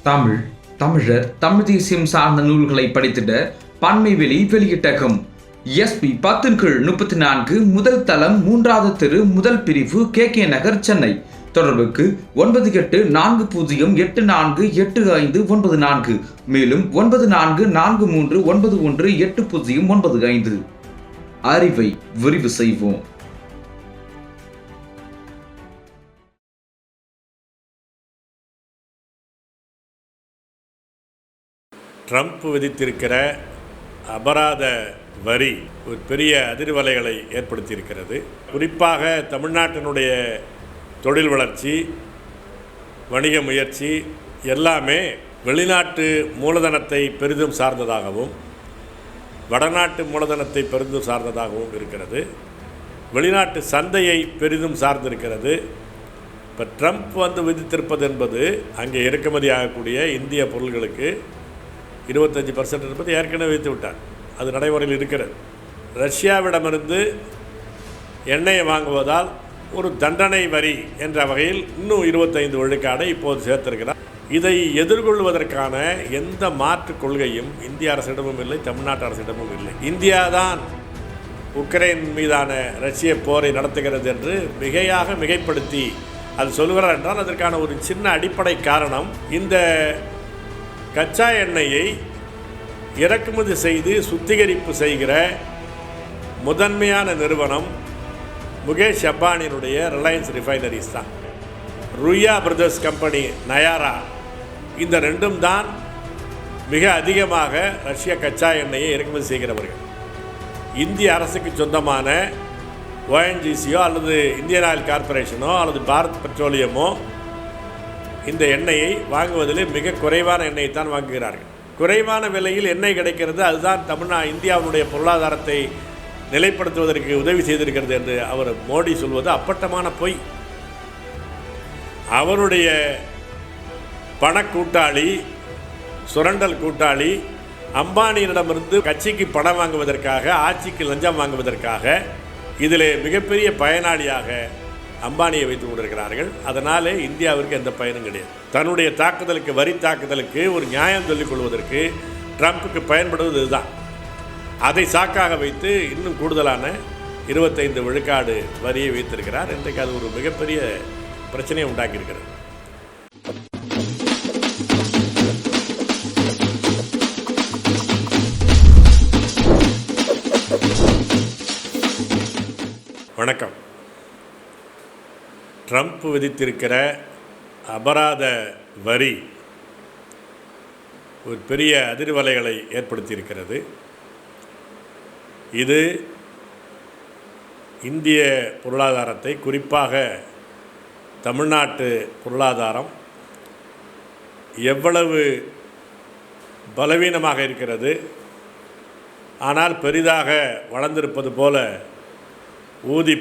தமிழ், தமிழர், தமிழ் தேசியம் சார்ந்த நூல்களை படித்திட பன்மைவெளி வெளியிட்டகம் SP 10/34 முதல் தளம் 3வது தெரு முதல் பிரிவு KK நகர் சென்னை. தொடர்புக்கு 9840848594 மேலும் 9443918095. அறிவை விரிவு செய்வோம். ட்ரம்ப் விதித்திருக்கிற அபராத வரி ஒரு பெரிய அதிர்வலைகளை ஏற்படுத்தியிருக்கிறது. குறிப்பாக தமிழ்நாட்டினுடைய தொழில் வளர்ச்சி, வணிக முயற்சி எல்லாமே வெளிநாட்டு மூலதனத்தை பெரிதும் சார்ந்ததாகவும் வடநாட்டு மூலதனத்தை பெரிதும் சார்ந்ததாகவும் இருக்கிறது. வெளிநாட்டு சந்தையை பெரிதும் சார்ந்திருக்கிறது. இப்போ ட்ரம்ப் விதித்திருப்பது என்பது அங்கே இறக்குமதி ஆகக்கூடிய இந்திய பொருள்களுக்கு 25% என்பது ஏற்கனவே வைத்து விட்டார். அது நடைமுறையில் இருக்கிறது. ரஷ்யாவிடமிருந்து எண்ணெயை வாங்குவதால் ஒரு தண்டனை வரி என்ற வகையில் இன்னும் 25 விழுக்காடை இப்போது சேர்த்திருக்கிறார். இதை எதிர்கொள்வதற்கான எந்த மாற்று கொள்கையும் இந்திய அரசிடமும் இல்லை, தமிழ்நாட்டு அரசிடமும் இல்லை. இந்தியா தான் உக்ரைன் மீதான ரஷ்ய போரை நடத்துகிறது என்று மிகைப்படுத்தி அது சொல்கிறார் என்றால் அதற்கான ஒரு சின்ன அடிப்படை காரணம், இந்த கச்சா எண்ணெயை இறக்குமதி செய்து சுத்திகரிப்பு செய்கிற முதன்மையான நிறுவனம் முகேஷ் அம்பானியினுடைய ரிலையன்ஸ் ரிஃபைனரிஸ் தான். ருயா பிரதர்ஸ் கம்பெனி, நயாரா, இந்த ரெண்டும் தான் மிக அதிகமாக ரஷ்ய கச்சா எண்ணெயை இறக்குமதி செய்கிறவர்கள். இந்திய அரசுக்கு சொந்தமான ONGCயோ அல்லது இந்தியன் ஆயில் கார்பரேஷனோ அல்லது பாரத் பெட்ரோலியமோ இந்த எண்ணெயை வாங்குவதில் மிக குறைவான எண்ணெயை தான் வாங்குகிறார்கள். குறைவான விலையில் எண்ணெய் கிடைக்கிறது, அதுதான் இந்தியாவுடைய பொருளாதாரத்தை நிலைப்படுத்துவதற்கு உதவி செய்திருக்கிறது என்று அவர் மோடி சொல்வது அப்பட்டமான பொய். அவருடைய பணக்கூட்டாளி, சுரண்டல் கூட்டாளி அம்பானியிடமிருந்து கட்சிக்கு பணம் வாங்குவதற்காக, ஆட்சிக்கு லஞ்சம் வாங்குவதற்காக இதில் மிகப்பெரிய பயனாளியாக அம்பானியை வைத்து கொண்டிருக்கிறார்கள். அதனாலே இந்தியாவிற்கு எந்த பயனும் கிடையாது. தன்னுடைய தாக்குதலுக்கு, வரி தாக்குதலுக்கு ஒரு நியாயம் சொல்லிக் கொள்வதற்கு ட்ரம்ப்புக்கு பயன்படுவது இதுதான். அதை சாக்காக வைத்து இன்னும் கூடுதலான 25 விழுக்காடு வரியை வைத்திருக்கிறார். இன்றைக்கு அது ஒரு மிகப்பெரிய பிரச்சனையை உண்டாக்கியிருக்கிறது. வணக்கம். ட்ரம்ப் விதித்திருக்கிற அபராத வரி ஒரு பெரிய அதிர்வலைகளை ஏற்படுத்தியிருக்கிறது. இது இந்திய பொருளாதாரத்தை, குறிப்பாக தமிழ்நாட்டு பொருளாதாரம் எவ்வளவு பலவீனமாக இருக்கிறது, ஆனால் பெரிதாக வளர்ந்திருப்பது போல ஊதி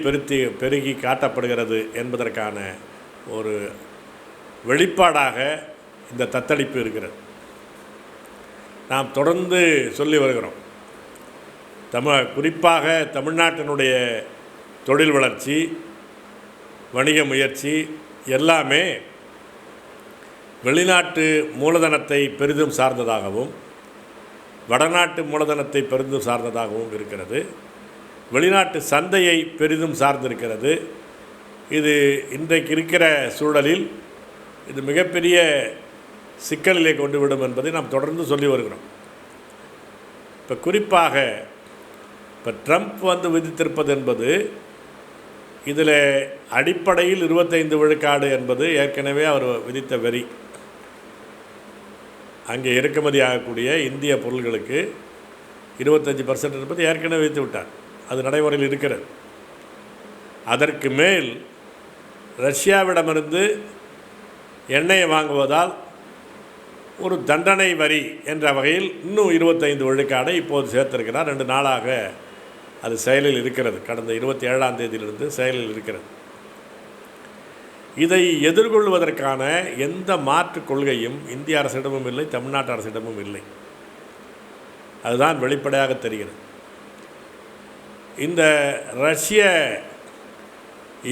பெருகி காட்டப்படுகிறது என்பதற்கான ஒரு வெளிப்பாடாக இந்த தத்தளிப்பு இருக்கிறது. நாம் தொடர்ந்து சொல்லி வருகிறோம், குறிப்பாக தமிழ்நாட்டினுடைய தொழில் வளர்ச்சி, வணிக முயற்சி எல்லாமே வெளிநாட்டு மூலதனத்தை பெரிதும் சார்ந்ததாகவும் வடநாட்டு மூலதனத்தை பெரிதும் சார்ந்ததாகவும் இருக்கிறது. வெளிநாட்டு சந்தையை பெரிதும் சார்ந்திருக்கிறது. இது இன்றைக்கு இருக்கிற சூழலில் இது மிகப்பெரிய சிக்கலிலே கொண்டுவிடும் என்பதை நாம் தொடர்ந்து சொல்லி வருகிறோம். இப்போ குறிப்பாக ட்ரம்ப் விதித்திருப்பது என்பது இதில் அடிப்படையில் 25 விழுக்காடு என்பது ஏற்கனவே அவர் விதித்த வரி. அங்கே இறக்குமதி ஆகக்கூடிய இந்திய பொருள்களுக்கு 25% என்பது ஏற்கனவே விதித்து விட்டார். அது நடைமுறையில் இருக்கிறது. அதற்கு மேல் ரஷ்யாவிடமிருந்து எண்ணெயை வாங்குவதால் ஒரு தண்டனை வரி என்ற வகையில் இன்னும் 25 விழுக்காடை இப்போது சேர்த்திருக்கிறார். 2 நாளாக அது செயலில் இருக்கிறது. கடந்த 27ஆம் தேதியிலிருந்து செயலில் இருக்கிறது. இதை எதிர்கொள்வதற்கான எந்த மாற்று கொள்கையும் இந்திய அரசிடமும் இல்லை, தமிழ்நாட்டு அரசிடமும் இல்லை. அதுதான் வெளிப்படையாக தெரிகிறது. இந்த ரஷ்ய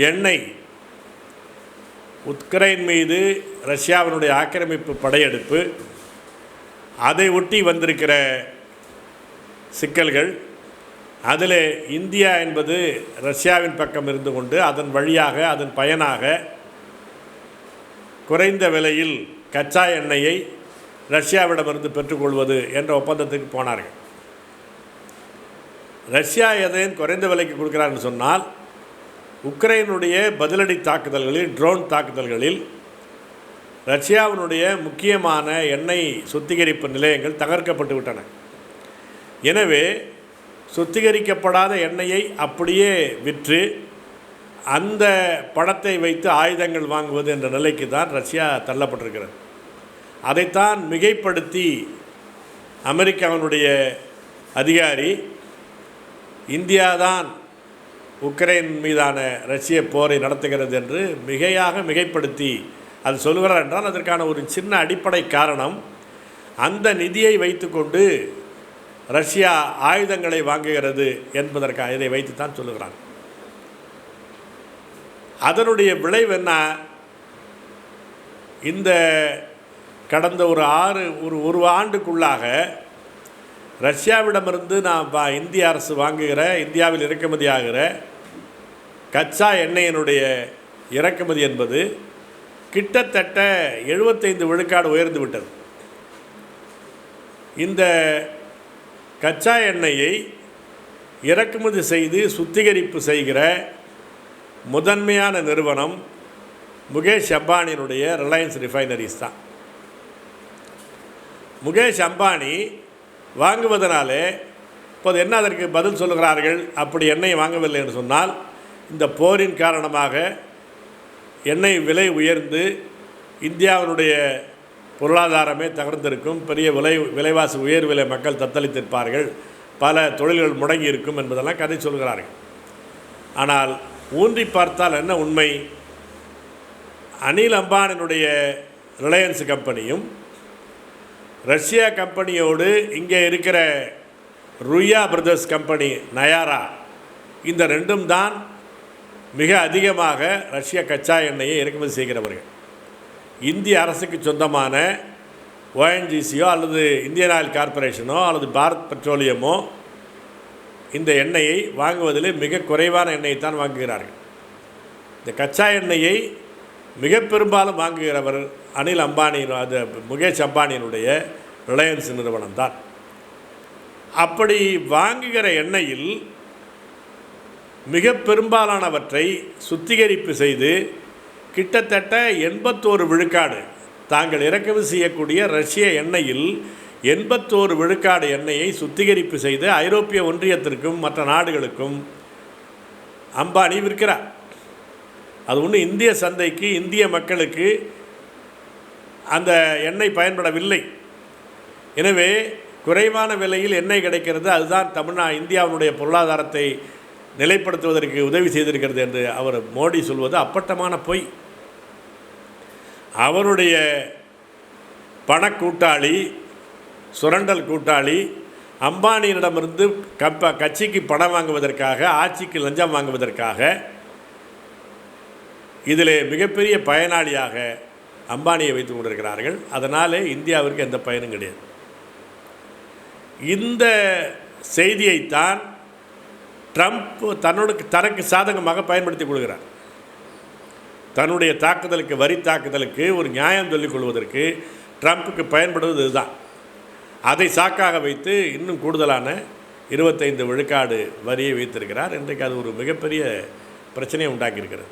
எண்ணெய் உக்ரைன் மீது ரஷ்யாவினுடைய ஆக்கிரமிப்பு படையெடுப்பு, அதை ஒட்டி வந்திருக்கிற சிக்கல்கள், அதில் இந்தியா என்பது ரஷ்யாவின் பக்கம் இருந்து கொண்டு அதன் வழியாக அதன் பயனாக குறைந்த விலையில் கச்சா எண்ணெயை ரஷ்யாவிடமிருந்து பெற்றுக்கொள்வது என்ற ஒப்பந்தத்துக்கு போனார்கள். ரஷ்யா எதையும் குறைந்த விலைக்கு கொடுக்குறாருன்னு சொன்னால், உக்ரைனுடைய பதிலடி தாக்குதல்களில், ட்ரோன் தாக்குதல்களில் ரஷ்யாவினுடைய முக்கியமான எண்ணெய் சுத்திகரிப்பு நிலையங்கள் தகர்க்கப்பட்டு விட்டன. எனவே சுத்திகரிக்கப்படாத எண்ணெயை அப்படியே விற்று அந்த பணத்தை வைத்து ஆயுதங்கள் வாங்குவது என்ற நிலைக்கு தான் ரஷ்யா தள்ளப்பட்டிருக்கிறது. அதைத்தான் மிகைப்படுத்தி அமெரிக்காவினுடைய அதிகாரி இந்தியாதான் உக்ரைன் மீதான ரஷ்ய போரை நடத்துகிறது என்று மிகைப்படுத்தி அது சொல்கிறார் என்றால், அதற்கான ஒரு சின்ன அடிப்படை காரணம், அந்த நிதியை வைத்துக்கொண்டு ரஷ்யா ஆயுதங்களை வாங்குகிறது என்பதற்காக இதை வைத்துத்தான் சொல்லுகிறாங்க. அதனுடைய விளைவு என்ன? இந்த கடந்த ஒரு ஆண்டுக்குள்ளாக ரஷ்யாவிடமிருந்து நாம் இந்திய அரசு வாங்குகிற, இந்தியாவில் இறக்குமதி ஆகிற கச்சா எண்ணெயினுடைய இறக்குமதி என்பது கிட்டத்தட்ட 75 விழுக்காடு உயர்ந்து விட்டது. இந்த கச்சா எண்ணெயை இறக்குமதி செய்து சுத்திகரிப்பு செய்கிற முதன்மையான நிறுவனம் முகேஷ் அம்பானியினுடைய ரிலையன்ஸ் ரிஃபைனரிஸ் தான். முகேஷ் அம்பானி வாங்குவதனாலே இப்போது என்ன அதற்கு பதில் சொல்லுகிறார்கள்? அப்படி எண்ணெய் வாங்கவில்லை என்று சொன்னால், இந்த போரின் காரணமாக எண்ணெய் விலை உயர்ந்து இந்தியாவினுடைய பொருளாதாரமே தகர்ந்திருக்கும், பெரிய விலைவாசி உயர்விலை மக்கள் தத்தளித்திருப்பார்கள், பல தொழில்கள் முடங்கி இருக்கும் என்பதெல்லாம் கதை சொல்கிறார்கள். ஆனால் ஊன்றி பார்த்தால் என்ன உண்மை? அனில் அம்பானியினுடைய ரிலையன்ஸ் கம்பெனியும் ரஷ்யா கம்பெனியோடு இங்கே இருக்கிற ருயா பிரதர்ஸ் கம்பெனி நயாரா, இந்த ரெண்டும் தான் மிக அதிகமாக ரஷ்ய கச்சா எண்ணெயை இறக்குமதி செய்கிறவர்கள். இந்திய அரசுக்கு சொந்தமான ONGCயோ அல்லது இந்தியன் ஆயில் கார்ப்பரேஷனோ அல்லது பாரத் பெட்ரோலியமோ இந்த எண்ணெயை வாங்குவதில் மிக குறைவான எண்ணெயை தான் வாங்குகிறார்கள். இந்த கச்சா எண்ணெயை மிக பெரும்பாலும் வாங்குகிறவர் அனில் அம்பானியின், அது முகேஷ் அம்பானியினுடைய ரிலையன்ஸ் நிறுவனம் தான். அப்படி வாங்குகிற எண்ணெயில் மிக பெரும்பாலானவற்றை சுத்திகரிப்பு செய்து கிட்டத்தட்ட 81 விழுக்காடு தாங்கள் இறக்குமதி செய்யக்கூடிய ரஷ்ய எண்ணெயில் 81 விழுக்காடு எண்ணெயை சுத்திகரிப்பு செய்து ஐரோப்பிய ஒன்றியத்திற்கும் மற்ற நாடுகளுக்கும் அம்பானி விற்கிறார். அது ஒன்றும் இந்திய சந்தைக்கு, இந்திய மக்களுக்கு அந்த எண்ணெய் பயன்படவில்லை. எனவே குறைவான விலையில் எண்ணெய் கிடைக்கிறது, அதுதான் இந்தியாவினுடைய பொருளாதாரத்தை நிலைப்படுத்துவதற்கு உதவி செய்திருக்கிறது என்று அவர் மோடி சொல்வது அப்பட்டமான பொய். அவருடைய பணக்கூட்டாளி, சுரண்டல் கூட்டாளி அம்பானியிடமிருந்து கட்சிக்கு பணம் வாங்குவதற்காக, ஆட்சிக்கு லஞ்சம் வாங்குவதற்காக இதில் மிகப்பெரிய பயனாளியாக அம்பானியை வைத்து கொண்டிருக்கிறார்கள். அதனாலே இந்தியாவிற்கு எந்த பயனும் கிடையாது. இந்த செய்தியைத்தான் ட்ரம்ப் தனக்கு சாதகமாக பயன்படுத்தி கொள்கிறார். தன்னுடைய தாக்குதலுக்கு, வரி தாக்குதலுக்கு ஒரு நியாயம் சொல்லிக் கொள்வதற்கு ட்ரம்ப்புக்கு பயன்படுவது இதுதான். அதை சாக்காக வைத்து இன்னும் கூடுதலான 25 விழுக்காடு வரியை வைத்திருக்கிறார். இன்றைக்கு அது ஒரு மிகப்பெரிய பிரச்சனையை உண்டாக்கியிருக்கிறது.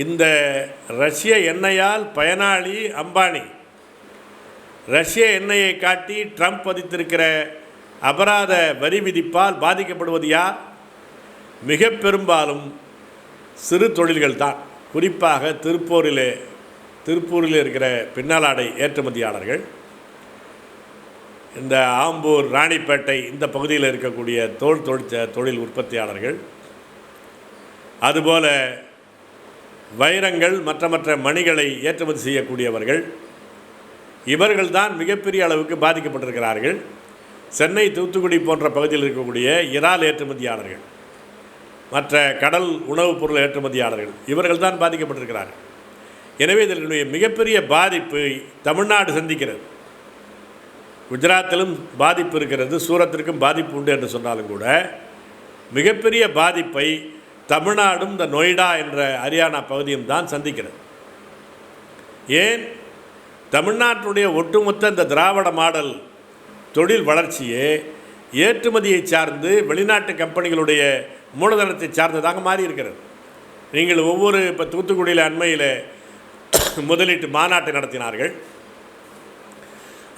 இந்த ரஷ்ய எண்ணெயால் பயனாளி அம்பானி. ரஷ்ய எண்ணெயை காட்டி ட்ரம்ப் விதித்திருக்கிற அபராத வரி விதிப்பால் பாதிக்கப்படுவது யார்? மிக பெரும்பாலும் சிறு தொழில்கள் தான். குறிப்பாக திருப்பூரில் இருக்கிற பின்னலாடை ஏற்றுமதியாளர்கள், இந்த ஆம்பூர், ராணிப்பேட்டை இந்த பகுதியில் இருக்கக்கூடிய தொழில் உற்பத்தியாளர்கள், அதுபோல் வைரங்கள் மற்ற மணிகளை ஏற்றுமதி செய்யக்கூடியவர்கள், இவர்கள்தான் மிகப்பெரிய அளவுக்கு பாதிக்கப்பட்டிருக்கிறார்கள். சென்னை, தூத்துக்குடி போன்ற பகுதியில் இருக்கக்கூடிய இறால் ஏற்றுமதியாளர்கள், மற்ற கடல் உணவுப் பொருள் ஏற்றுமதியாளர்கள், இவர்கள் தான் பாதிக்கப்பட்டிருக்கிறார்கள். எனவே இதனுடைய மிகப்பெரிய பாதிப்பு தமிழ்நாடு சந்திக்கிறது. குஜராத்திலும் பாதிப்பு இருக்கிறது, சூரத்திற்கும் பாதிப்பு உண்டு என்று சொன்னாலும் கூட மிகப்பெரிய பாதிப்பை தமிழ்நாடும் இந்த நொய்டா என்ற ஹரியானா பகுதியும் தான் சந்திக்கிறது. ஏன் தமிழ்நாட்டுடைய ஒட்டுமொத்த இந்த திராவிட மாடல் தொழில் வளர்ச்சியே ஏற்றுமதியை சார்ந்து வெளிநாட்டு கம்பெனிகளுடைய மூலதனத்தை சார்ந்ததாக மாறி இருக்கிறது. நீங்கள் இப்போ தூத்துக்குடியில் அண்மையில் முதலீட்டு மாநாட்டை நடத்தினார்கள்.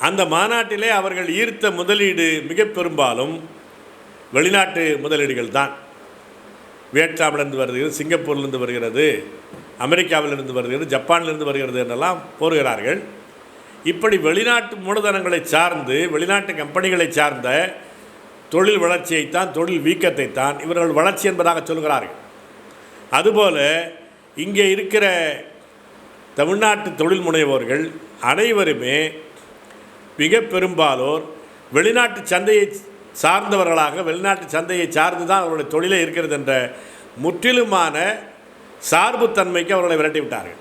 அந்த மாநாட்டிலே அவர்கள் ஈர்த்த முதலீடு மிக பெரும்பாலும் வெளிநாட்டு முதலீடுகள் தான். வியட்நாமிலிருந்து வருகிறது, சிங்கப்பூர்லேருந்து வருகிறது, அமெரிக்காவிலிருந்து வருகிறது, ஜப்பானிலிருந்து வருகிறது என்றெல்லாம் போடுகிறார்கள். இப்படி வெளிநாட்டு மூலதனங்களை சார்ந்து வெளிநாட்டு கம்பெனிகளை சார்ந்த தொழில் வளர்ச்சியைத்தான், தொழில் வீக்கத்தைத்தான் இவர்கள் வளர்ச்சி என்பதாக சொல்கிறார்கள். அதுபோல் இங்கே இருக்கிற தமிழ்நாட்டு தொழில் முனைவோர்கள் அனைவருமே மிக பெரும்பாலோர் வெளிநாட்டு சந்தையை சார்ந்தவர்களாக, வெளிநாட்டு சந்தையை சார்ந்து தான் அவர்களுடைய தொழிலே இருக்கிறது என்ற முற்றிலுமான சார்புத்தன்மைக்கு அவர்களை விரட்டிவிட்டார்கள்.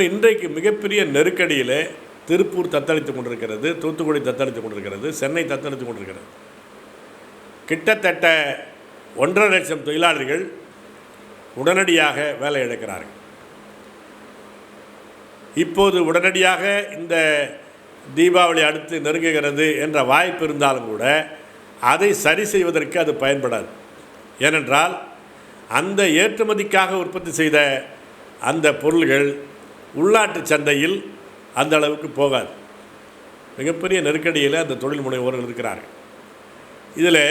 இன்றைக்கு மிகப்பெரிய நெருக்கடியில் திருப்பூர் தத்தளித்து கொண்டிருக்கிறது, தூத்துக்குடி தத்தளித்து கொண்டிருக்கிறது, சென்னை தத்தளித்து கொண்டிருக்கிறது. கிட்டத்தட்ட 1.5 லட்சம் தொழிலாளர்கள் உடனடியாக வேலை இழக்கிறார்கள். இப்போது உடனடியாக இந்த தீபாவளி அடுத்து நெருங்குகிறது என்ற வாய்ப்பு இருந்தாலும் கூட அதை சரி செய்வதற்கு அது பயன்படாது. ஏனென்றால் அந்த ஏற்றுமதிக்காக உற்பத்தி செய்த அந்த பொருள்கள் உள்நாட்டு சந்தையில் அந்த அளவுக்கு போகாது. மிகப்பெரிய நெருக்கடியில் அந்த தொழில் முனைவோர்கள் இருக்கிறார்கள். இதில்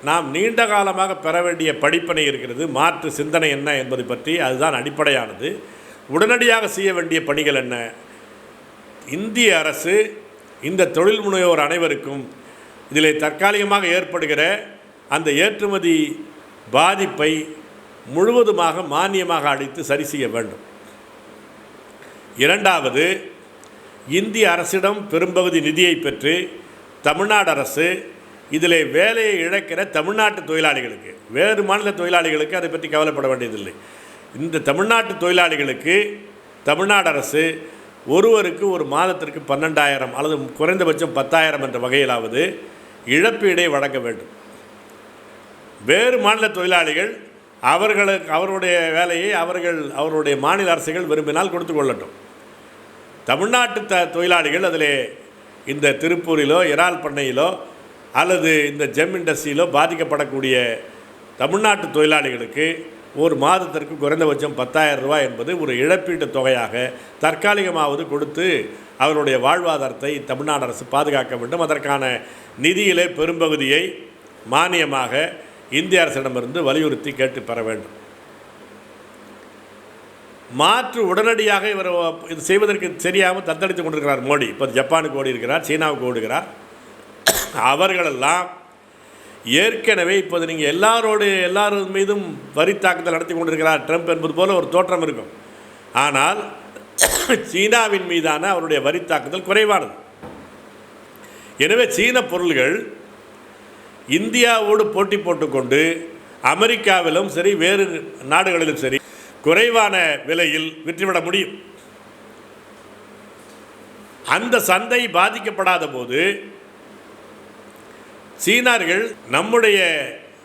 நாம் நீண்ட காலமாக பெற வேண்டிய படிப்பினை இருக்கிறது. மாற்று சிந்தனை என்ன என்பதை பற்றி அதுதான் அடிப்படையானது. உடனடியாக செய்ய வேண்டிய பணிகள் என்ன? இந்திய அரசு இந்த தொழில் முனைவோர் அனைவருக்கும் இதில் தற்காலிகமாக ஏற்படுகிற அந்த ஏற்றுமதி பாதிப்பை முழுவதுமாக மானியமாக அளித்து சரி செய்ய வேண்டும். இரண்டாவது, இந்திய அரசிடம் பெரும்பகுதி நிதியை பெற்று தமிழ்நாடு அரசு இதில் வேலையை இழக்கிற தமிழ்நாட்டு தொழிலாளிகளுக்கு, வேறு மாநில தொழிலாளிகளுக்கு அதை பற்றி கவலைப்பட வேண்டியதில்லை. இந்த தமிழ்நாட்டு தொழிலாளிகளுக்கு தமிழ்நாடு அரசு ஒருவருக்கு ஒரு மாதத்திற்கு 12,000 அல்லது குறைந்தபட்சம் 10,000 என்ற வகையிலாவது இழப்பீடை வழங்க வேண்டும். வேறு மாநில தொழிலாளிகள் அவருடைய வேலையை அவருடைய மாநில அரசுகள் விரும்பினால் கொடுத்து கொள்ளட்டும். தமிழ்நாட்டு தொழிலாளிகள் அதில் இந்த திருப்பூரிலோ இறால் பண்ணையிலோ அல்லது இந்த ஜெம் இண்டஸ்ட்ரியிலோ பாதிக்கப்படக்கூடிய தமிழ்நாட்டு தொழிலாளிகளுக்கு ஒரு மாதத்திற்கு குறைந்தபட்சம் 10,000 ரூபாய் என்பது ஒரு இழப்பீட்டு தொகையாக தற்காலிகமாவது கொடுத்து அவருடைய வாழ்வாதாரத்தை தமிழ்நாடு அரசு பாதுகாக்க வேண்டும். அதற்கான நிதியிலே பெரும்பகுதியை மானியமாக இந்திய அரசிடமிருந்து வலியுறுத்தி கேட்டு பெற வேண்டும். மாற்று உடனடியாக இவர் இது செய்வதற்கு சரியாகவும் தத்தளித்து கொண்டிருக்கிறார் மோடி. இப்போ ஜப்பானுக்கு ஓடி இருக்கிறார், சீனாவுக்கு ஓடுகிறார். அவர்களெல்லாம் ஏற்கனவே இப்போது நீங்கள் எல்லார் மீதும் வரி தாக்குதல் நடத்தி கொண்டிருக்கிறார் ட்ரம்ப் என்பது போல ஒரு தோற்றம் இருக்கும். ஆனால் சீனாவின் மீதான அவருடைய வரி தாக்குதல் குறைவானது. எனவே சீன பொருள்கள் இந்தியாவோடு போட்டி போட்டுக்கொண்டு அமெரிக்காவிலும் சரி வேறு நாடுகளிலும் சரி குறைவான விலையில் விற்றுவிட முடியும். அந்த சந்தை பாதிக்கப்படாத போது சீனர்கள் நம்முடைய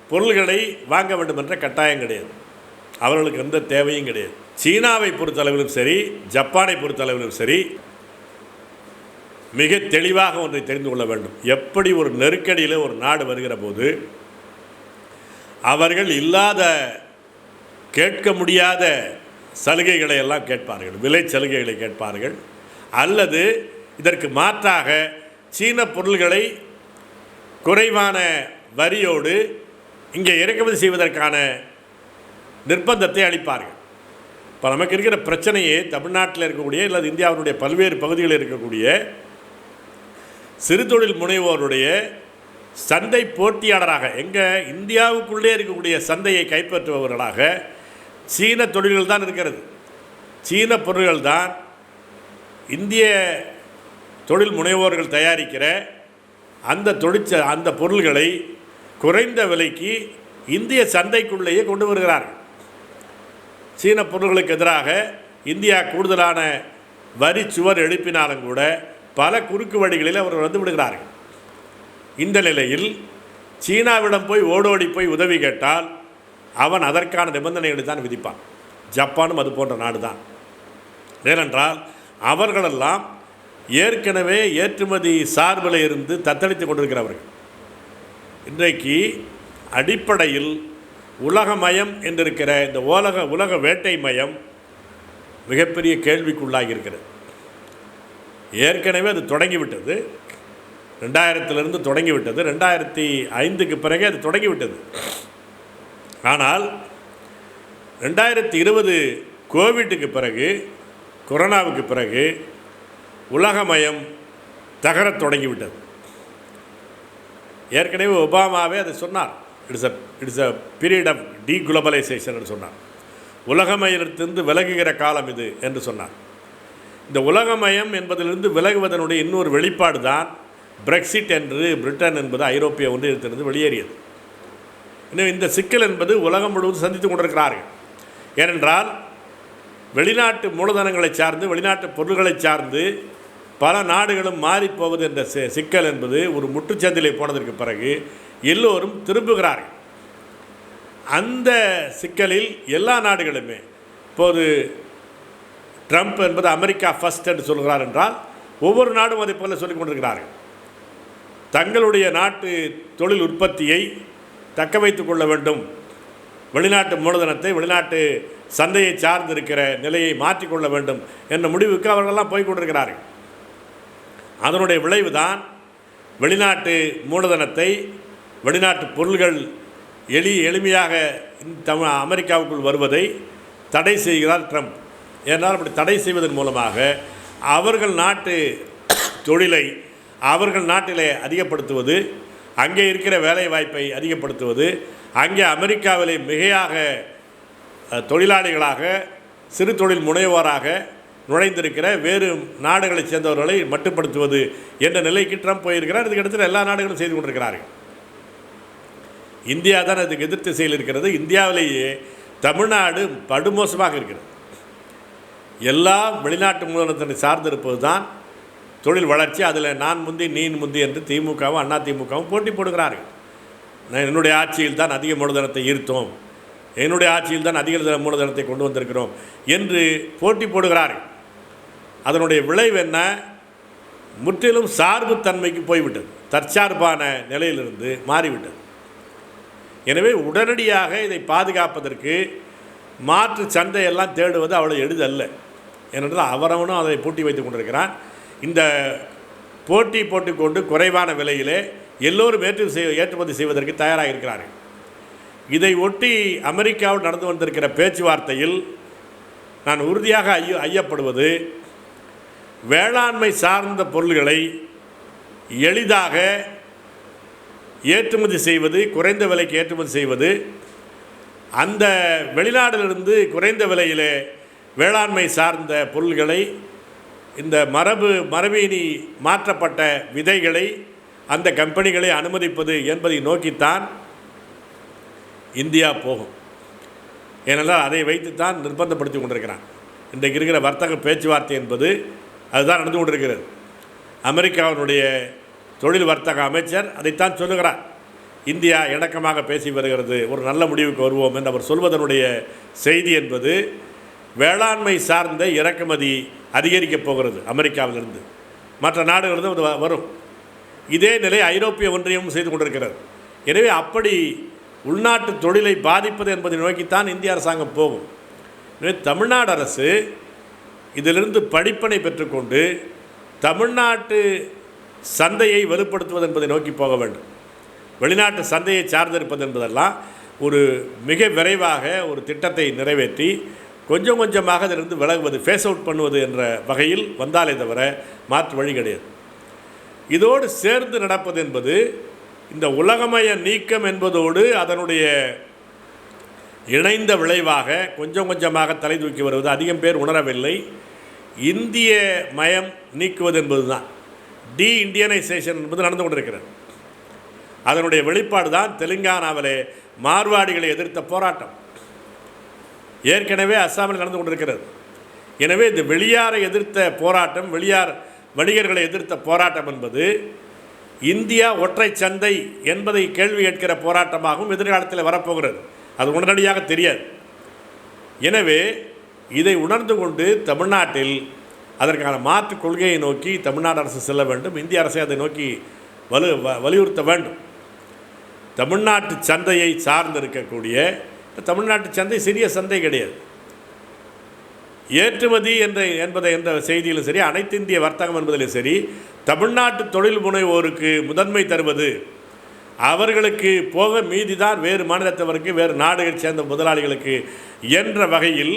பொருள்களை வாங்க வேண்டும் என்ற கட்டாயம் கிடையாது. அவர்களுக்கு எந்த தேவையும் கிடையாது. சீனாவை பொறுத்தளவிலும் சரி, ஜப்பானை பொறுத்தளவிலும் சரி, மிக தெளிவாக ஒன்றை தெரிந்து கொள்ள வேண்டும். எப்படி ஒரு நெருக்கடியில் ஒரு நாடு வருகிற போது அவர்கள் இல்லாத கேட்க முடியாத சலுகைகளை எல்லாம் கேட்பார்கள், விலை சலுகைகளை கேட்பார்கள். அல்லது இதற்கு மாற்றாக சீன பொருள்களை குறைவான வரியோடு இங்கே இறக்குமதி செய்வதற்கான நிர்பந்தத்தை அளிப்பார்கள். இப்போ நமக்கு இருக்கிற பிரச்சனையே தமிழ்நாட்டில் இருக்கக்கூடிய அல்லது இந்தியாவினுடைய பல்வேறு பகுதிகளில் இருக்கக்கூடிய சிறு தொழில் முனைவோருடைய சந்தை போட்டியாளராக, எங்கள் இந்தியாவுக்குள்ளே இருக்கக்கூடிய சந்தையை கைப்பற்றுபவர்களாக சீன தொழில்கள் தான் இருக்கிறது. சீன பொருள்கள் தான் இந்திய தொழில் முனைவோர்கள் தயாரிக்கிற அந்த பொருள்களை குறைந்த விலைக்கு இந்திய சந்தைக்குள்ளேயே கொண்டு வருகிறார்கள். சீன பொருள்களுக்கு எதிராக இந்தியா கூடுதலான வரி சுவர் எழுப்பினாலும் கூட பல குறுக்கு வழிகளில் அவர்கள் வந்து விடுகிறார்கள். இந்த நிலையில் சீனாவிடம் போய் ஓடோடி போய் உதவி கேட்டால் அவன் அதற்கான நிபந்தனைகளை தான் விதிப்பான். ஜப்பானும் அது போன்ற நாடு தான். ஏனென்றால் அவர்களெல்லாம் ஏற்கனவே ஏற்றுமதி சார்பில் இருந்து தத்தளித்து கொண்டிருக்கிறவர்கள். இன்றைக்கு அடிப்படையில் உலகமயம் என்றிருக்கிற இந்த உலக வேட்டை மயம் மிகப்பெரிய கேள்விக்குள்ளாகி இருக்கிறது. ஏற்கனவே அது தொடங்கிவிட்டது. 2000 தொடங்கிவிட்டது. 2005 பிறகு அது தொடங்கிவிட்டது. ஆனால் 2020 கோவிட்டுக்கு பிறகு, கொரோனாவுக்கு பிறகு உலகமயம் தகரத் தொடங்கிவிட்டது. ஏற்கனவே ஒபாமாவே அதை சொன்னார். இட்ஸ் அ பீரியட் ஆஃப் டீகுளோபலைசேஷன் சொன்னார். உலகமயத்திலிருந்து விலகுகிற காலம் இது என்று சொன்னார். இந்த உலகமயம் என்பதிலிருந்து விலகுவதனுடைய இன்னொரு வெளிப்பாடு தான் பிரெக்சிட் என்று பிரிட்டன் என்பது ஐரோப்பிய ஒன்றியத்திலிருந்து வெளியேறியது. இன்னும் இந்த சிக்கல் என்பது உலகம் முழுவதும் சந்தித்து கொண்டிருக்கிறார்கள். ஏனென்றால் வெளிநாட்டு மூலதனங்களை சார்ந்து, வெளிநாட்டு பொருள்களை சார்ந்து பல நாடுகளும் மாறிப்போவது என்ற சிக்கல் என்பது ஒரு முற்றுச்சந்திலே போனதற்கு பிறகு எல்லோரும் திரும்புகிறார்கள். அந்த சிக்கலில் எல்லா நாடுகளுமே இப்போது ட்ரம்ப் என்பது அமெரிக்கா ஃபர்ஸ்ட் என்று சொல்கிறார் என்றால் ஒவ்வொரு நாடும் அதை போல சொல்லிக் கொண்டிருக்கிறார்கள். தங்களுடைய நாட்டு தொழில் உற்பத்தியை தக்க வைத்துக் கொள்ள வேண்டும், வெளிநாட்டு மூலதனத்தை, வெளிநாட்டு சந்தையை சார்ந்திருக்கிற நிலையை மாற்றிக்கொள்ள வேண்டும் என்ற முடிவுக்கு அவர்களெல்லாம் போய்கொண்டிருக்கிறார்கள். அதனுடைய விளைவு தான் வெளிநாட்டு மூலதனத்தை, வெளிநாட்டு பொருள்கள் எளிமையாக அமெரிக்காவுக்குள் வருவதை தடை செய்கிறார் ட்ரம்ப். ஏன்னால் அப்படி தடை செய்வதன் மூலமாக அவர்கள் நாட்டு தொழிலை அவர்கள் நாட்டிலே அதிகப்படுத்துவது, அங்கே இருக்கிற வேலை வாய்ப்பை அதிகப்படுத்துவது, அங்கே அமெரிக்காவிலே மிகையாக தொழிலாளிகளாக, சிறு தொழில் முனைவோராக நுழைந்திருக்கிற வேறு நாடுகளைச் சேர்ந்தவர்களை மட்டுப்படுத்துவது என்ற நிலைக்கு ட்ரம்ப் போயிருக்கிறார். இதுக்கு இடத்துல எல்லா நாடுகளும் செய்து கொண்டிருக்கிறார்கள். இந்தியா தான் அதுக்கு எதிர் திசையில் இருக்கிறது. இந்தியாவிலேயே தமிழ்நாடு படுமோசமாக இருக்கிறது. எல்லா வெளிநாட்டு மூலதனத்தை சார்ந்திருப்பது தான் தொழில் வளர்ச்சி. அதில் நான் முந்தி நீ முந்தி என்று திமுகவும் அண்ணா திமுகவும் போட்டி போடுகிறார்கள். என்னுடைய ஆட்சியில் தான் அதிக மூலதனத்தை ஈர்த்தோம், என்னுடைய ஆட்சியில் தான் அதிக மூலதனத்தை கொண்டு வந்திருக்கிறோம் என்று போட்டி போடுகிறார்கள். அதனுடைய விளைவு என்ன? முற்றிலும் சார்புத்தன்மைக்கு போய்விட்டது. தற்சார்பான நிலையிலிருந்து மாறிவிட்டது. எனவே உடனடியாக இதை பாதுகாப்பதற்கு மாற்று சந்தையெல்லாம் தேடுவது அவ்வளோ எளிதல்ல. ஏனென்றால் அவரவனும் அதை பூட்டி வைத்துக் கொண்டிருக்கிறான். இந்த போட்டி போட்டுக்கொண்டு குறைவான விலையிலே எல்லோரும் ஏற்றுமதி செய்வதற்கு தயாராக இருக்கிறார்கள். இதை ஒட்டி அமெரிக்காவில் நடந்து வந்திருக்கிற பேச்சுவார்த்தையில் நான் உறுதியாக ஐயப்படுவது, வேளாண்மை சார்ந்த பொருள்களை எளிதாக ஏற்றுமதி செய்வது, குறைந்த விலைக்கு ஏற்றுமதி செய்வது, அந்த வெளிநாட்டிலிருந்து குறைந்த விலையிலே வேளாண்மை சார்ந்த பொருள்களை, இந்த மரபீனி மாற்றப்பட்ட விதைகளை அந்த கம்பெனிகளை அனுமதிப்பது என்பதை நோக்கித்தான் இந்தியா போகும். ஏனென்றால் அதை வைத்துத்தான் நிர்பந்தப்படுத்தி கொண்டிருக்கிறான். இன்றைக்கு இருக்கிற வர்த்தக பேச்சுவார்த்தை என்பது அதுதான் நடந்து கொண்டிருக்கிறது. அமெரிக்காவினுடைய தொழில் வர்த்தக அமைச்சர் அதைத்தான் சொல்லுகிறார். இந்தியா இணக்கமாக பேசி வருகிறது, ஒரு நல்ல முடிவுக்கு வருவோம் என்று அவர் சொல்வதனுடைய செய்தி என்பது வேளாண்மை சார்ந்த இறக்குமதி அதிகரிக்கப் போகிறது. அமெரிக்காவிலிருந்து மற்ற நாடுகளிலிருந்து வரும். இதே நிலை ஐரோப்பிய ஒன்றியமும் செய்து கொண்டிருக்கிறது. எனவே அப்படி உள்நாட்டு தொழிலை பாதிப்பது என்பதை நோக்கித்தான் இந்திய அரசாங்கம் போகும். எனவே தமிழ்நாடு அரசு இதிலிருந்து படிப்பினை பெற்றுக்கொண்டு தமிழ்நாட்டு சந்தையை வலுப்படுத்துவது என்பதை நோக்கி போக வேண்டும். வெளிநாட்டு சந்தையை சார்ந்திருப்பது என்பதெல்லாம் ஒரு மிக விரைவாக ஒரு திட்டத்தை நிறைவேற்றி கொஞ்சம் கொஞ்சமாக அதிலிருந்து விலகுவது, ஃபேஸ் அவுட் பண்ணுவது என்ற வகையில் வந்தாலே தவிர மாற்று வழி கிடையாது. இதோடு சேர்ந்து நடப்பது என்பது இந்த உலகமய நீக்கம் என்பதோடு அதனுடைய இணைந்த விளைவாக கொஞ்சம் கொஞ்சமாக தலை தூக்கி வருவது அதிகம் பேர் உணரவில்லை. இந்திய மயம் நீக்குவது என்பது தான் டி இண்டியனைசேஷன் என்பது நடந்து கொண்டிருக்கிறது. அதனுடைய வெளிப்பாடு தான் தெலுங்கானாவிலே மார்வாடிகளை எதிர்த்த போராட்டம். ஏற்கனவே அஸ்ஸாமில் நடந்து கொண்டிருக்கிறது. எனவே இந்த வெளியாரை எதிர்த்த போராட்டம், வெளியார் வணிகர்களை எதிர்த்த போராட்டம் என்பது இந்தியா ஒற்றை சந்தை என்பதை கேள்வி கேட்கிற போராட்டமாகவும் எதிர்காலத்தில் வரப்போகிறது. அது உடனடியாக தெரியாது. எனவே இதை உணர்ந்து கொண்டு தமிழ்நாட்டில் அதற்கான மாற்று கொள்கையை நோக்கி தமிழ்நாடு அரசு செல்ல வேண்டும். இந்திய அரசை அதை நோக்கி வலியுறுத்த வேண்டும். தமிழ்நாட்டு சந்தையை சார்ந்து இருக்கக்கூடிய தமிழ்நாட்டு சந்தை சிறிய சந்தை கிடையாது. ஏற்றுமதி என்ற செய்தியிலும் சரி, அனைத்து இந்திய வர்த்தகம் என்பதிலும் சரி, தமிழ்நாட்டு தொழில் முனைவோருக்கு முதன்மை தருவது, அவர்களுக்கு போக மீதிதான் வேறு மாநிலத்தவருக்கு, வேறு நாடுகளை சேர்ந்த முதலாளிகளுக்கு என்ற வகையில்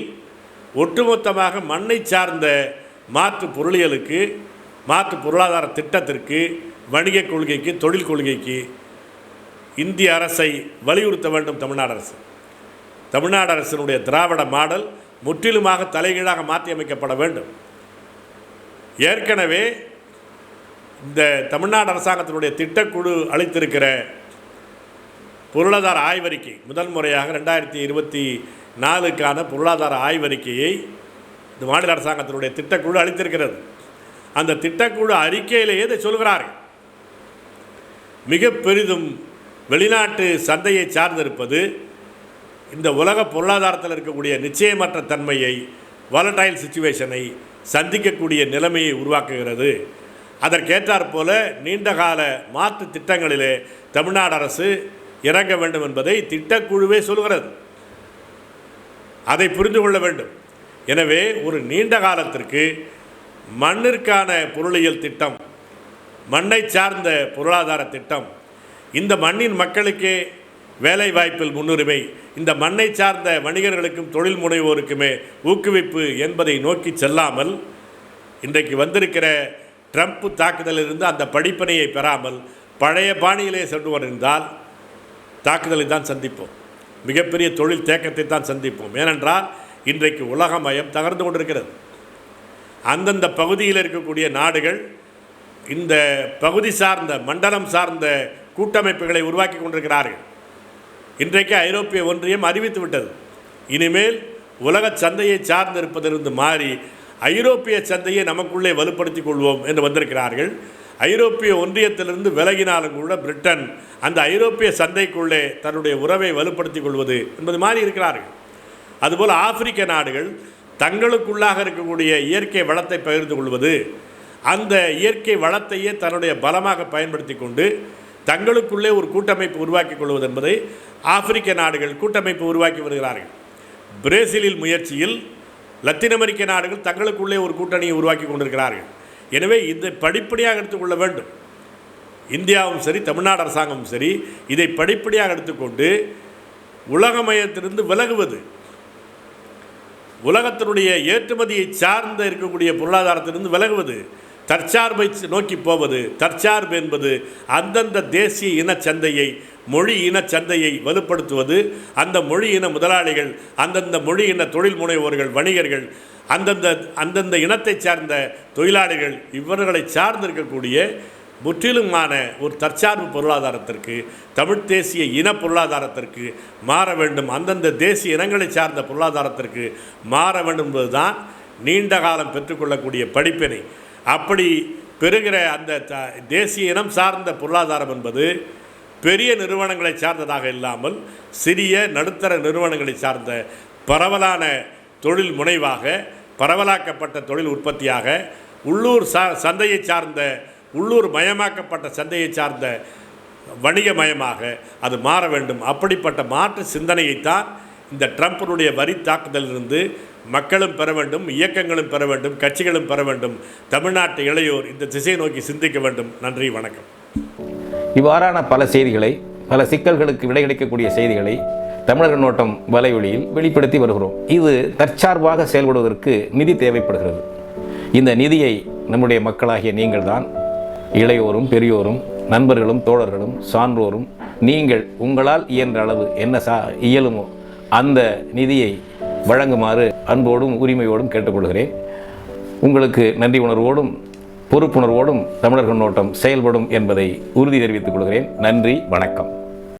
ஒட்டுமொத்தமாக மண்ணை சார்ந்த மாற்று பொருளியலுக்கு, மாற்று பொருளாதார திட்டத்திற்கு, வணிக கொள்கைக்கு, தொழில் கொள்கைக்கு இந்திய அரசை வலியுறுத்த வேண்டும். தமிழ்நாடு அரசினுடைய திராவிட மாடல் முற்றிலுமாக தலைகீழாக மாற்றி அமைக்கப்பட வேண்டும். ஏற்கனவே இந்த தமிழ்நாடு அரசாங்கத்தினுடைய திட்டக்குழு அளித்திருக்கிற பொருளாதார ஆய்வறிக்கை, முதல் முறையாக 2024க்கான பொருளாதார ஆய்வறிக்கையை இந்த மாநில அரசாங்கத்தினுடைய திட்டக்குழு அளித்திருக்கிறது. அந்த திட்டக்குழு அறிக்கையிலேயே இதை சொல்கிறார்கள். மிக பெரிதும் வெளிநாட்டு சந்தையை சார்ந்திருப்பது இந்த உலக பொருளாதாரத்தில் இருக்கக்கூடிய நிச்சயமற்ற தன்மையை, வாலடைல் சிச்சுவேஷனை சந்திக்கக்கூடிய நிலைமையை உருவாக்குகிறது. அதற்கேற்றாற்போல நீண்டகால மாற்று திட்டங்களிலே தமிழ்நாடு அரசு இறங்க வேண்டும் என்பதை திட்டக்குழுவே சொல்கிறது. அதை புரிந்து கொள்ள வேண்டும். எனவே ஒரு நீண்ட காலத்திற்கு மண்ணிற்கான பொருளியல் திட்டம், மண்ணை சார்ந்த பொருளாதார திட்டம், இந்த மண்ணின் மக்களுக்கே வேலை வாய்ப்பில் முன்னுரிமை, இந்த மண்ணை சார்ந்த வணிகர்களுக்கும் தொழில் முனைவோருக்குமே ஊக்குவிப்பு என்பதை நோக்கி செல்லாமல், இன்றைக்கு வந்திருக்கிற ட்ரம்ப் தாக்குதலிலிருந்து அந்த படிப்பனையை பெறாமல் பழைய பாணியிலே சென்று வந்தால் தாக்குதலை தான் சந்திப்போம். மிகப்பெரிய தொழில் தேக்கத்தை தான் சந்திப்போம். ஏனென்றால் இன்றைக்கு உலகமயம் தகர்ந்து கொண்டிருக்கிறது. அந்தந்த பகுதியில் இருக்கக்கூடிய நாடுகள் இந்த பகுதி சார்ந்த, மண்டலம் சார்ந்த கூட்டமைப்புகளை உருவாக்கி கொண்டிருக்கிறார்கள். இன்றைக்கு ஐரோப்பிய ஒன்றியம் அறிவித்து விட்டது, இனிமேல் உலக சந்தையை சார்ந்திருப்பதிலிருந்து மாறி ஐரோப்பிய சந்தையை நமக்குள்ளே வலுப்படுத்திக் கொள்வோம் என்று வந்திருக்கிறார்கள். ஐரோப்பிய ஒன்றியத்திலிருந்து விலகினாலும் கூட பிரிட்டன் அந்த ஐரோப்பிய சந்தைக்குள்ளே தன்னுடைய உறவை வலுப்படுத்திக் கொள்வது என்பது மாதிரி இருக்கிறார்கள். அதுபோல் ஆப்பிரிக்க நாடுகள் தங்களுக்குள்ளாக இருக்கக்கூடிய இயற்கை வளத்தை பகிர்ந்து கொள்வது, அந்த இயற்கை வளத்தையே தன்னுடைய பலமாக பயன்படுத்தி கொண்டு தங்களுக்குள்ளே ஒரு கூட்டமைப்பு உருவாக்கி கொள்வது என்பதை ஆப்பிரிக்க நாடுகள் கூட்டமைப்பு உருவாக்கி வருகிறார்கள். பிரேசிலில் முயற்சியில் லத்தீன் அமெரிக்க நாடுகள் தங்களுக்குள்ளே ஒரு கூட்டணியை உருவாக்கி கொண்டிருக்கிறார்கள். எனவே இதை படிப்படியாக எடுத்துக்கொள்ள வேண்டும். இந்தியாவும் சரி, தமிழ்நாடு அரசாங்கமும் சரி, இதை படிப்படியாக எடுத்துக்கொண்டு உலகமயத்திலிருந்து விலகுவது, உலகத்தினுடைய ஏற்றுமதியை சார்ந்த இருக்கக்கூடிய பொருளாதாரத்திலிருந்து விலகுவது, தற்சார்பை நோக்கி போவது. தற்சார்பு என்பது அந்தந்த தேசிய இன சந்தையை, மொழி இன சந்தையை வலுப்படுத்துவது. அந்த மொழி இன முதலாளிகள், அந்தந்த மொழி இன தொழில் முனைவோர்கள், வணிகர்கள், அந்தந்த இனத்தை சார்ந்த தொழிலாளிகள், இவர்களை சார்ந்திருக்கக்கூடிய முற்றிலுமான ஒரு தற்சார்பு பொருளாதாரத்திற்கு, தமிழ் தேசிய இன பொருளாதாரத்திற்கு மாற வேண்டும். அந்தந்த தேசிய இனங்களை சார்ந்த பொருளாதாரத்திற்கு மாற வேண்டும் என்பதுதான் நீண்ட காலம் பெற்றுக்கொள்ளக்கூடிய படிப்பினை. அப்படி பெறுகிற அந்த தேசிய இனம் சார்ந்த பொருளாதாரம் என்பது பெரிய நிறுவனங்களை சார்ந்ததாக இல்லாமல் சிறிய நடுத்தர நிறுவனங்களை சார்ந்த பரவலான தொழில் முனைவாக, பரவலாக்கப்பட்ட தொழில் உற்பத்தியாக, உள்ளூர் சந்தையை சார்ந்த, உள்ளூர் மயமாக்கப்பட்ட சந்தையை சார்ந்த வணிக மயமாக அது மாற வேண்டும். அப்படிப்பட்ட மாற்று சிந்தனையைத்தான் இந்த ட்ரம்பினுடைய வரி தாக்குதலிலிருந்து மக்களும் பெற வேண்டும், இயக்கங்களும் பெற வேண்டும், கட்சிகளும் பெற வேண்டும். தமிழ்நாட்டு இளையோர் இந்த திசையை நோக்கி சிந்திக்க வேண்டும். நன்றி, வணக்கம். இவ்வாறான பல செய்திகளை, பல சிக்கல்களுக்கு விடை கிடைக்கக்கூடிய செய்திகளை தமிழர் கண்ணோட்டம் வலைவழியில் வெளிப்படுத்தி வருகிறோம். இது தற்சார்பாக செயல்படுவதற்கு நிதி தேவைப்படுகிறது. இந்த நிதியை நம்முடைய மக்களாகிய நீங்கள்தான், இளையோரும் பெரியோரும் நண்பர்களும் தோழர்களும் சான்றோரும், நீங்கள் உங்களால் இயன்ற அளவு என்ன இயலுமோ அந்த நிதியை வழங்குமாறு அன்போடும் உரிமையோடும் கேட்டுக்கொள்கிறேன். உங்களுக்கு நன்றி உணர்வோடும் பொறுப்புணர்வோடும் தமிழர் கண்ணோட்டம் செயல்படும் என்பதை உறுதி தெரிவித்துக் கொள்கிறேன். நன்றி, வணக்கம்.